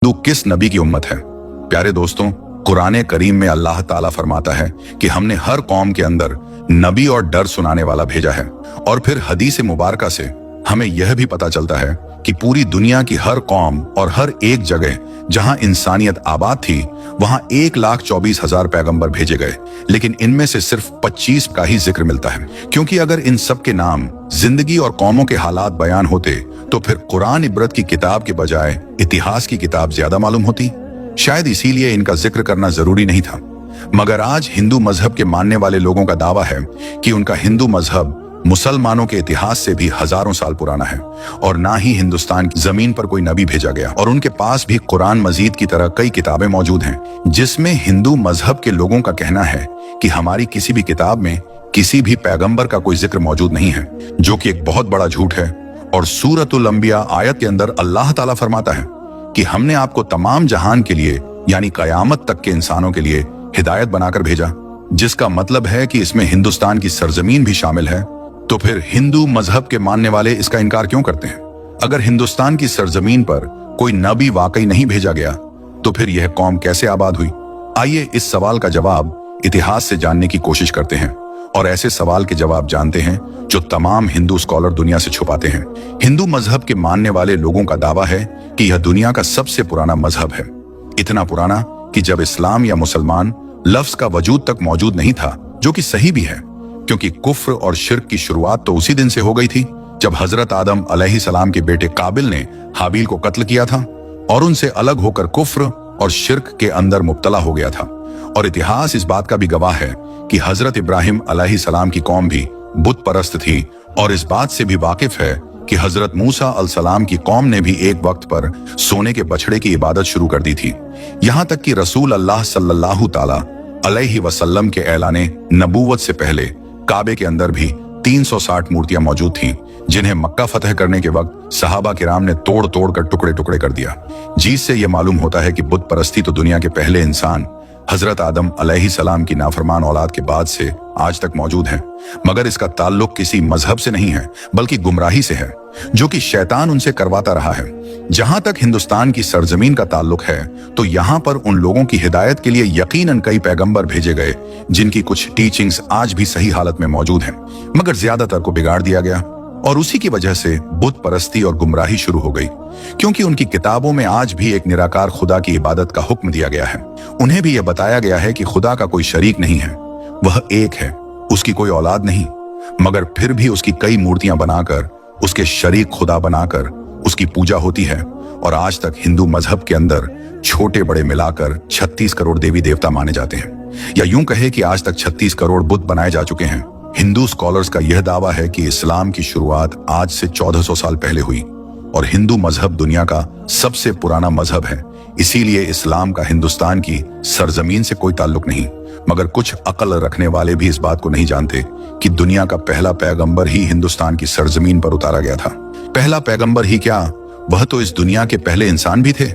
हिंदू किस नबी की उम्मत है? प्यारे दोस्तों, कुरान करीम में अल्लाह ताला फरमाता है कि हमने हर कौम के अंदर नबी और डर सुनाने वाला भेजा है। और फिर हदीस मुबारका से हमें यह भी पता चलता है कि पूरी दुनिया की हर कौम और हर एक जगह जहां इंसानियत आबाद थी वहां 1,24,000 पैगंबर भेजे गए, लेकिन इनमें से सिर्फ 25 का ही जिक्र मिलता है। क्योंकि अगर इन सब के नाम, जिंदगी और कौमों के हालात बयान होते तो फिर कुरान इबरत की किताब के बजाय इतिहास की किताब ज्यादा मालूम होती। शायद इसीलिए इनका जिक्र करना जरूरी नहीं था। मगर आज हिंदू मजहब के मानने वाले लोगों का दावा है कि उनका हिंदू मजहब मुसलमानों के इतिहास से भी हजारों साल पुराना है और ना ही हिंदुस्तान की जमीन पर कोई नबी भेजा गया। और उनके पास भी कुरान मजीद की तरह कई किताबें मौजूद हैं जिसमें हिंदू मजहब के लोगों का कहना है कि हमारी किसी भी किताब में किसी भी पैगंबर का कोई जिक्र मौजूद नहीं है, जो कि एक बहुत बड़ा झूठ है। और सूरतुल अंबिया आयत के अंदर अल्लाह ताला फरमाता है कि हमने आपको तमाम जहान के लिए यानी कयामत तक के इंसानों के लिए हिदायत बनाकर भेजा, जिसका मतलब है कि इसमें हिंदुस्तान की सरजमीन भी शामिल है। तो फिर हिंदू मजहब के मानने वाले इसका इनकार क्यों करते हैं? अगर हिंदुस्तान की सरजमीन पर कोई नबी वाकई नहीं भेजा गया तो फिर यह कौम कैसे आबाद हुई? आइए इस सवाल का जवाब इतिहास से जानने की कोशिश करते हैं और ऐसे सवाल के जवाब जानते हैं जो तमाम हिंदू स्कॉलर दुनिया से छुपाते हैं। हिंदू मजहब के मानने वाले लोगों का दावा है कि यह दुनिया का सबसे पुराना मजहब है, इतना पुराना कि जब इस्लाम या मुसलमान लफ्ज का वजूद तक मौजूद नहीं था, जो कि सही भी है, क्योंकि कुफ्र और शिर्क की शुरुआत तो उसी दिन से हो गई थी जब हजरत आदम अलैहिस्सलाम के बेटे काबिल ने हाबील को कत्ल किया था और उनसे अलग होकर कुफ्र और शिर्क के अंदर मुब्तला हो गया था। और इतिहास इस बात का भी गवाह है कि हजरत इब्राहिम अलैहिस्सलाम की कौम भी बुत परस्त थी और इस बात से भी वाकिफ है कि हजरत मूसा अलैहिस्सलाम की कौम ने भी एक वक्त पर सोने के बछड़े की इबादत शुरू कर दी थी। यहाँ तक कि रसूल अल्लाह सल्लल्लाहु ताला अलैहि वसल्लम के ऐलाने नबूवत से पहले काबे के अंदर भी 360 मूर्तियां मौजूद थीं, जिन्हें मक्का फतह करने के वक्त सहाबा किराम ने तोड़ तोड़ कर टुकड़े टुकड़े कर दिया। जिससे यह मालूम होता है कि बुत परस्ती तो दुनिया के पहले इंसान हजरत आदम अलैहिस्सलाम की नाफरमान औलाद के बाद से आज तक मौजूद है। मगर इसका ताल्लुक किसी मजहब से नहीं है बल्कि गुमराही से है, जो कि शैतान उनसे करवाता रहा है। जहां तक हिंदुस्तान की सरजमीन का ताल्लुक है तो यहाँ पर उन लोगों की हिदायत के लिए यकीनन कई पैगंबर भेजे गए जिनकी कुछ टीचिंग्स आज भी सही हालत में मौजूद हैं, मगर ज्यादातर को बिगाड़ दिया गया और उसी की वजह से बुत परस्ती और गुमराही शुरू हो गई। क्योंकि उनकी किताबों में आज भी एक निराकार खुदा की इबादत का हुक्म दिया गया है। उन्हें भी यह बताया गया है कि खुदा का कोई शरीक नहीं है, वह एक है, उसकी कोई औलाद नहीं, मगर फिर भी उसकी कई मूर्तियां बनाकर उसके शरीक खुदा बनाकर उसकी पूजा होती है। और आज तक हिंदू मजहब के अंदर छोटे बड़े मिलाकर 36 करोड़ देवी देवता माने जाते हैं, या यूं कहे कि आज तक 36 करोड़ बुत बनाए जा चुके हैं। हिंदू स्कॉलर्स का यह दावा है कि इस्लाम की शुरुआत आज से 1400 साल पहले हुई और हिंदू मजहब दुनिया का सबसे पुराना मजहब है। इसीलिए इस्लाम का हिंदुस्तान की सरजमीन से कोई ताल्लुक नहीं। मगर कुछ अक्ल रखने वाले भी इस बात को नहीं जानते कि दुनिया का पहला पैगंबर ही हिंदुस्तान की सरजमीन पर उतारा गया था। पहला पैगंबर ही क्या, वह तो इस दुनिया के पहले इंसान भी थे।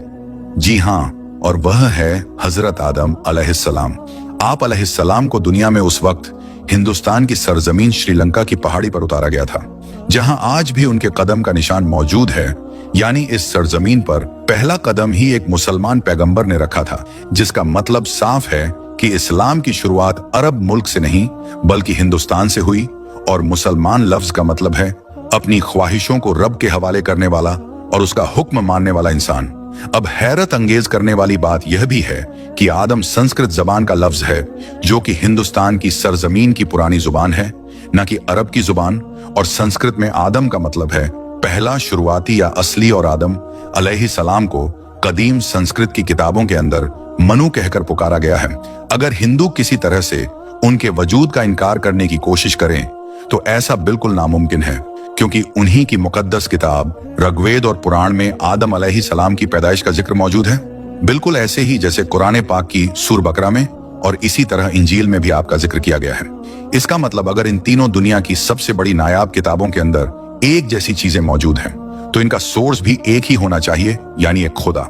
जी हाँ, और वह है हजरत आदम अलैहिस्सलाम। आप अलैहिस्सलाम को दुनिया में उस वक्त हिंदुस्तान की सरजमीन श्रीलंका की पहाड़ी पर उतारा गया था, जहां आज भी उनके कदम का निशान मौजूद है। यानी इस सरजमीन पर पहला कदम ही एक मुसलमान पैगंबर ने रखा था, जिसका मतलब साफ है कि इस्लाम की शुरुआत अरब मुल्क से नहीं बल्कि हिंदुस्तान से हुई। और मुसलमान लफ्ज का मतलब है अपनी ख्वाहिशों को रब के हवाले करने वाला और उसका हुक्म मानने वाला इंसान। अब हैरत अंगेज करने वाली बात यह भी है कि आदम संस्कृत जबान का लफ्ज है, जो कि हिंदुस्तान की सरजमीन की पुरानी जुबान है, न कि अरब की जुबान। और संस्कृत में आदम का मतलब है पहला, शुरुआती या असली। और आदम अलैहिस्सलाम को कदीम संस्कृत की किताबों के अंदर मनु कहकर पुकारा गया है। अगर हिंदू किसी तरह से उनके वजूद का इनकार करने की कोशिश करें तो ऐसा बिल्कुल नामुमकिन है, क्योंकि उन्हीं की मुकद्दस किताब ऋग्वेद और पुराण में आदम अलैहिस्सलाम की पैदाइश का जिक्र मौजूद है, बिल्कुल ऐसे ही जैसे कुरान पाक की सूर बकरा में और इसी तरह इंजील में भी आपका जिक्र किया गया है। इसका मतलब अगर इन तीनों दुनिया की सबसे बड़ी नायाब किताबों के अंदर एक जैसी चीजें मौजूद हैं तो इनका सोर्स भी एक ही होना चाहिए, यानी एक खुदा।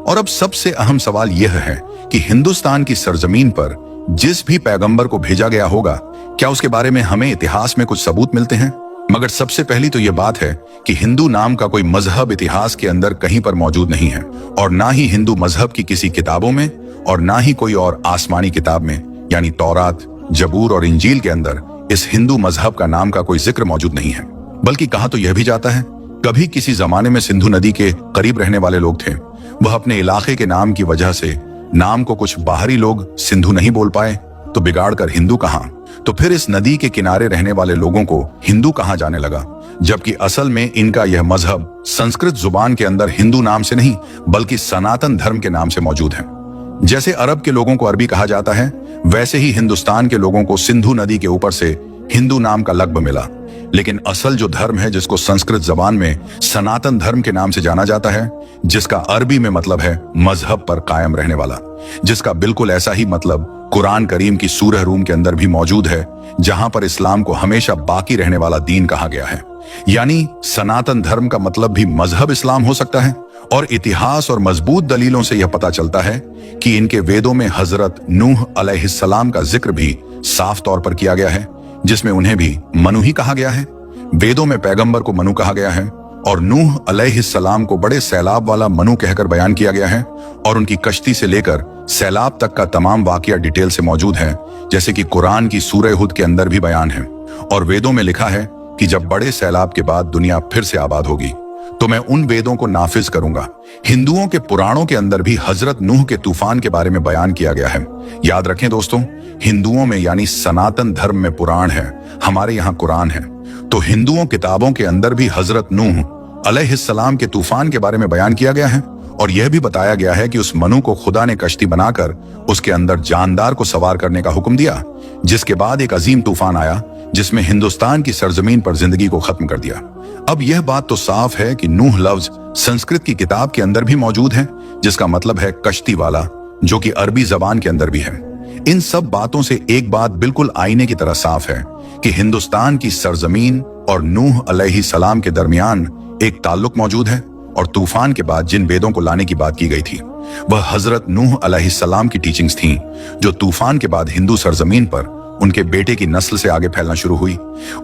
और अब सबसे अहम सवाल यह है कि हिंदुस्तान की सरजमीन पर जिस भी पैगंबर को भेजा गया होगा, क्या उसके बारे में हमें इतिहास में कुछ सबूत मिलते हैं? मगर सबसे पहली तो यह बात है कि हिंदू नाम का कोई मजहब इतिहास के अंदर कहीं पर मौजूद नहीं है, और ना ही हिंदू मजहब की किसी किताबों में, और ना ही कोई और आसमानी किताब में यानी तौरात, जबूर और इंजील के अंदर इस हिंदू मजहब का नाम का कोई जिक्र मौजूद नहीं है। बल्कि कहा तो यह भी जाता है, कभी किसी जमाने में सिंधु नदी के करीब रहने वाले लोग थे, वह अपने इलाके के नाम की वजह से नाम को कुछ बाहरी लोग सिंधु नहीं बोल पाए तो बिगाड़ कर हिंदू कहा, तो फिर इस नदी के किनारे रहने वाले लोगों को हिंदू कहा जाने लगा, जबकि असल में इनका यह मजहब संस्कृत जुबान के अंदर हिंदू नाम से नहीं बल्कि सनातन धर्म के नाम से मौजूद है। जैसे अरब के लोगों को अरबी कहा जाता है, वैसे ही हिंदुस्तान के लोगों को सिंधु नदी के ऊपर से हिंदू नाम का लक़्ब मिला। लेकिन असल जो धर्म है, जिसको संस्कृत जबान में सनातन धर्म के नाम से जाना जाता है, जिसका अरबी में मतलब है मजहब पर कायम रहने वाला, जिसका बिल्कुल ऐसा ही मतलब कुरान करीम की सूरह रूम के अंदर भी मौजूद है, जहां पर इस्लाम को हमेशा बाकी रहने वाला दीन कहा गया है। यानी सनातन धर्म का मतलब भी मजहब इस्लाम हो सकता है। और इतिहास और मजबूत दलीलों से यह पता चलता है कि इनके वेदों में हजरत नूह अलैहिस्सलाम का जिक्र भी साफ तौर पर किया गया है, जिसमें उन्हें भी मनु ही कहा गया है। वेदों में पैगंबर को मनु कहा गया है और नूह अलैहिस्सलाम को बड़े सैलाब वाला मनु कहकर बयान किया गया है, और उनकी कश्ती से लेकर सैलाब तक का तमाम वाकया डिटेल से मौजूद है, जैसे कि कुरान की सूरह हुद के अंदर भी बयान है। और वेदों में लिखा है कि जब बड़े सैलाब के बाद दुनिया फिर से आबाद होगी तो मैं उन वेदों को नाफिज करूंगा। हिंदुओं के पुराणों के अंदर भी हजरत नूह के तूफान के बारे में बयान किया गया है। याद रखें दोस्तों, हिंदुओं में यानी सनातन धर्म में पुराण है, हमारे यहाँ कुरान है, तो हिंदुओं किताबों के अंदर भी हजरत नूह अलैहिस्सलाम के तूफान के बारे में बयान किया गया है। और यह भी बताया गया है कि उस मनु को खुदा ने कश्ती बनाकर उसके अंदर जानदार को सवार करने का हुक्म दिया, जिसके बाद एक अजीम तूफान आया जिसमें हिंदुस्तान की सरजमीन पर जिंदगी को खत्म कर दिया। अब यह बात तो साफ है कि नूह लफ्ज संस्कृत की किताब के अंदर भी मौजूद है, जिसका मतलब है कश्ती वाला, जो कि अरबी जबान के अंदर भी है। इन सब बातों से एक बात बिल्कुल आईने की तरह साफ है कि हिंदुस्तान की सरजमीन और नूह अलैहिस्सलाम के दरमियान एक ताल्लुक मौजूद है। और तूफान के बाद जिन वेदों को लाने की बात की गई थी, वह हजरत नूह अलैहिस्सलाम की टीचिंग्स थीं, जो तूफान के बाद हिंदू सरजमीन पर उनके बेटे की नस्ल से आगे फैलना शुरू हुई।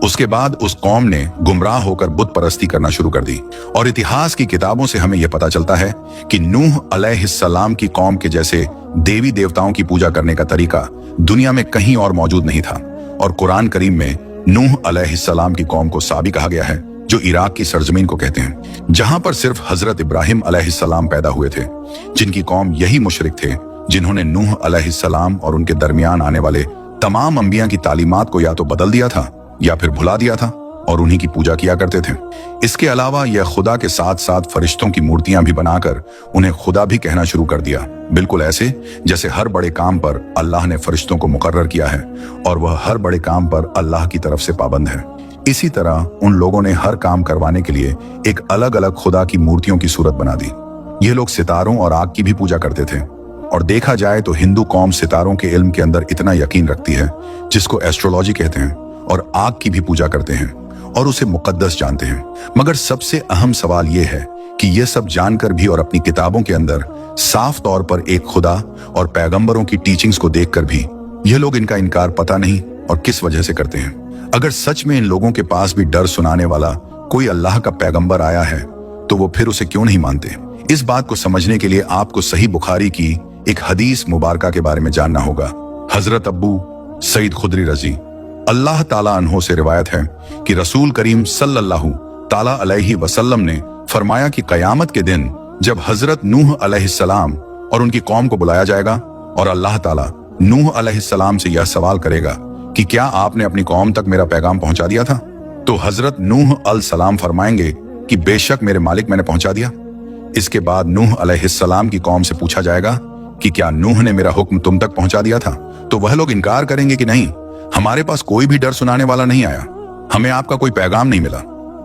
उसके बाद उस कौम ने गुमराह होकर बुत परस्ती करना शुरू कर दी। और इतिहास की किताबों से हमें यह पता चलता है कि नूह अलैहिस्सलाम की कौम के जैसे देवी देवताओं की पूजा करने का तरीका दुनिया में कहीं और मौजूद नहीं था। और कुरान करीम में नूह अलैहिस्सलाम की कौम को साबी कहा गया है, जो इराक की सरजमीन को कहते हैं, जहां पर सिर्फ हजरत इब्राहिम अलैहिस्सलाम पैदा हुए थे, जिनकी कौम यही मुशरिक थे जिन्होंने नूह अलैहिस्सलाम और उनके दरमियान आने वाले तमाम अंबिया की तालीमात को या तो बदल दिया था या फिर भुला दिया था और उन्हीं की पूजा किया करते थे। इसके अलावा यह खुदा के साथ साथ फरिश्तों की मूर्तियां भी बनाकर उन्हें खुदा भी कहना शुरू कर दिया, बिल्कुल ऐसे जैसे हर बड़े काम पर अल्लाह ने फरिश्तों को मुकर्रर किया है और वह हर बड़े काम पर अल्लाह की तरफ से पाबंद है। इसी तरह उन लोगों ने हर काम करवाने के लिए एक अलग अलग खुदा की मूर्तियों की सूरत बना दी। ये लोग सितारों और आग की भी पूजा करते थे। और देखा जाए तो हिंदू कौम सितारों के इल्म के अंदर इतना यकीन रखती है, जिसको एस्ट्रोलॉजी कहते हैं, और आग की भी पूजा करते हैं और उसे मुकद्दस जानते हैं। मगर सबसे अहम सवाल यह है कि यह सब जानकर भी और अपनी किताबों के अंदर साफ तौर पर एक खुदा और पैगंबरों की टीचिंग्स को देखकर भी यह लोग इनका इनकार पता नहीं और किस वजह से करते हैं। अगर सच में इन लोगों के पास भी डर सुनाने वाला कोई अल्लाह का पैगंबर आया है, तो वो फिर उसे क्यों नहीं मानते? इस बात को समझने के लिए आपको सही बुखारी की एक हदीस मुबारका के बारे में जानना होगा। हजरत अब्बू सईद खुदरी रजी अल्लाह ताला अन्हो से रिवायत है कि रसूल करीम सल्लल्लाहु ताला अलैहि वसल्लम ने फरमाया कि कयामत के दिन जब हजरत नूह अलैहिस्सलाम और उनकी कौम को बुलाया जाएगा और अल्लाह ताला नूह अलैहिस्सलाम से यह सवाल करेगा कि क्या आपने अपनी कौम तक मेरा पैगाम पहुंचा दिया था, तो हजरत नूह अलैहिस्सलाम फरमाएंगे कि बेशक मेरे मालिक, मैंने पहुंचा दिया। इसके बाद नूह अलैहिस्सलाम की कौम से पूछा जाएगा कि क्या नूह ने मेरा हुक्म तुम तक पहुंचा दिया था, तो वह लोग इनकार करेंगे कि नहीं, हमारे पास कोई भी डर सुनाने वाला नहीं आया, हमें आपका कोई पैगाम नहीं मिला।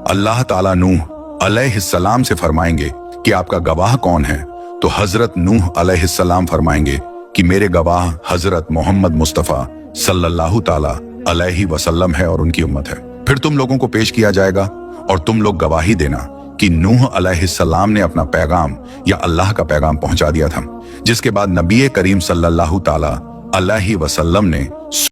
अल्लाह ताला नूह अलैहिस्सलाम से फरमाएंगे कि आपका गवाह कौन है, तो हजरत नूह अलैहिस्सलाम फरमाएंगे कि मेरे गवाह हजरत मोहम्मद मुस्तफा सल्लल्लाहु ताला अलैहि वसल्लम है और उनकी उम्मत है। फिर तुम लोगों को पेश किया जाएगा और तुम लोग गवाही देना कि नूह अलैहिस्सलाम ने अपना पैगाम या अल्लाह का पैगाम पहुंचा दिया था। जिसके बाद नबी करीम सल्लल्लाहु ताला अलैहि वसल्लम ने